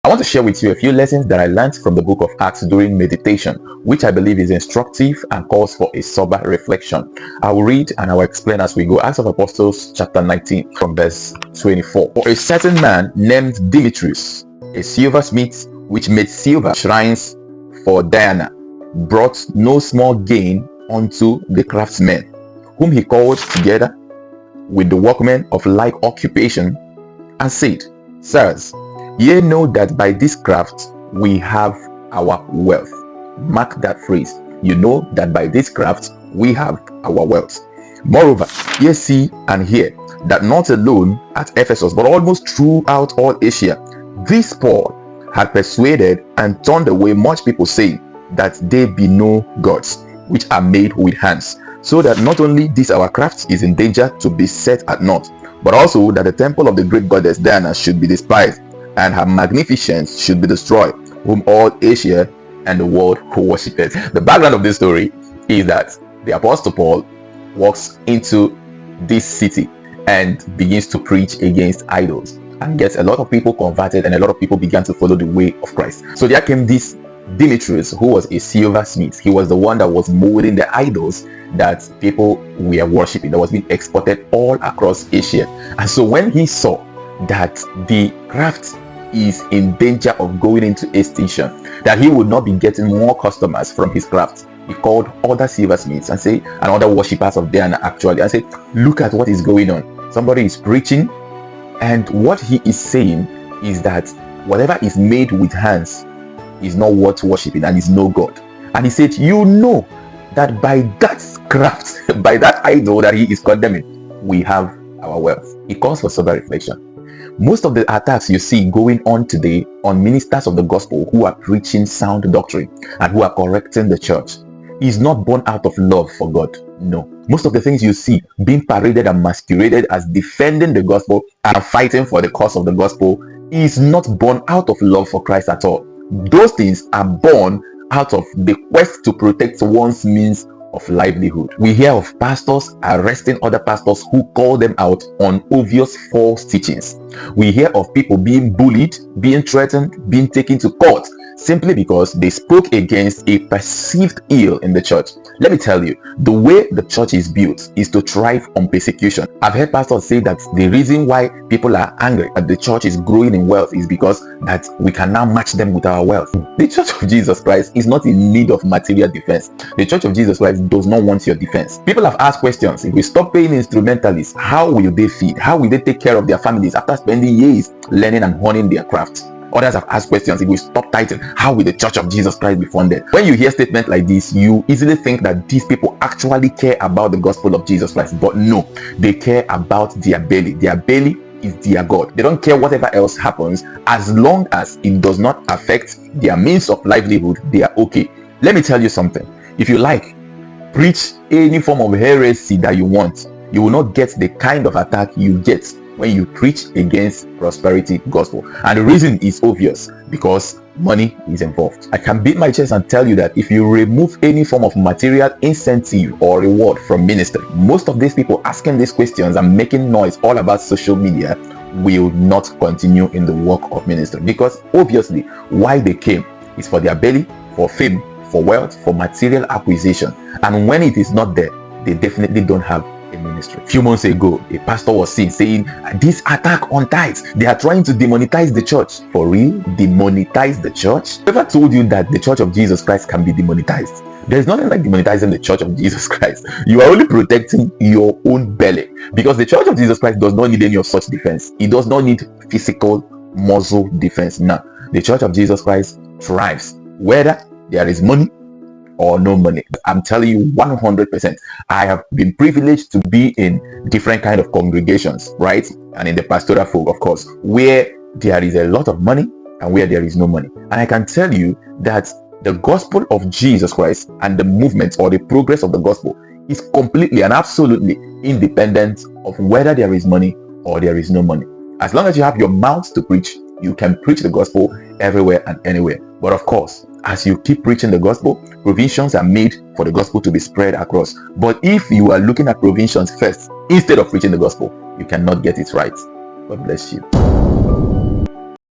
I want to share with you a few lessons that I learned from the book of Acts during meditation, which I believe is instructive and calls for a sober reflection. I will read and I will explain as we go. Acts of Apostles chapter 19 from verse 24. For a certain man named Demetrius, a silversmith, which made silver shrines for Diana, brought no small gain unto the craftsmen, whom he called together with the workmen of like occupation, and said, Sirs, ye know that by this craft we have our wealth. Mark that phrase. You know that by this craft we have our wealth. Moreover, ye see and hear that not alone at Ephesus, but almost throughout all Asia, this Paul had persuaded and turned away much people, saying that there be no gods which are made with hands, so that not only this our craft is in danger to be set at naught, but also that the temple of the great goddess Diana should be despised, and her magnificence should be destroyed, whom all Asia and the world worship it. The background of this story is that the Apostle Paul walks into this city and begins to preach against idols and gets a lot of people converted, and a lot of people began to follow the way of Christ. So there came this Demetrius, who was a silversmith. He was the one that was molding the idols that people were worshiping, that was being exported all across Asia. And so when he saw that the craft is in danger of going into extinction, that he would not be getting more customers from his craft, he called other silversmiths and other worshippers of Diana actually, and said, look at what is going on. Somebody is preaching, and what he is saying is that whatever is made with hands is not worth worshiping and is no God. And he said, you know that by that craft, by that idol that he is condemning, we have our wealth. It calls for sober reflection. Most of the attacks you see going on today on ministers of the gospel who are preaching sound doctrine and who are correcting the church is not born out of love for God. No. Most of the things you see being paraded and masqueraded as defending the gospel and fighting for the cause of the gospel is not born out of love for Christ at all. Those things are born out of the quest to protect one's means of livelihood. We hear of pastors arresting other pastors who call them out on obvious false teachings. We hear of people being bullied, being threatened, being taken to court simply because they spoke against a perceived ill in the church. Let me tell you, the way the church is built is to thrive on persecution. I've heard pastors say that the reason why people are angry that the church is growing in wealth is because that we can now match them with our wealth. The Church of Jesus Christ is not in need of material defense. The Church of Jesus Christ does not want your defense. People have asked questions. If we stop paying instrumentalists, how will they feed? How will they take care of their families after spending years learning and honing their craft? Others have asked questions. If we stop tithing, how will the Church of Jesus Christ be funded? When you hear statements like this, you easily think that these people actually care about the gospel of Jesus Christ. But no, they care about their belly. Their belly is their God. They don't care whatever else happens. As long as it does not affect their means of livelihood, they are okay. Let me tell you something. If you like, preach any form of heresy that you want, you will not get the kind of attack you get when you preach against prosperity gospel. And the reason is obvious, because money is involved. I can beat my chest and tell you that if you remove any form of material incentive or reward from ministry, most of these people asking these questions and making noise all about social media will not continue in the work of ministry, because obviously why they came is for their belly, for fame, for wealth, for material acquisition. And when it is not there, they definitely don't have a ministry. A few months ago, a pastor was seen saying, this attack on tithes, they are trying to demonetize the church. For real? Demonetize the church? Whoever told you that the Church of Jesus Christ can be demonetized? There's nothing like demonetizing the Church of Jesus Christ. You are only protecting your own belly, because the Church of Jesus Christ does not need any of such defense. It does not need physical muscle defense. Now, the Church of Jesus Christ thrives whether there is money or no money. I'm telling you 100%. I have been privileged to be in different kind of congregations, right? And in the pastoral folk, of course, where there is a lot of money and where there is no money. And I can tell you that the gospel of Jesus Christ and the movement or the progress of the gospel is completely and absolutely independent of whether there is money or there is no money. As long as you have your mouth to preach, you can preach the gospel everywhere and anywhere. But of course, as you keep preaching the gospel, provisions are made for the gospel to be spread across. But if you are looking at provisions first instead of preaching the gospel, you cannot get it right. God bless you.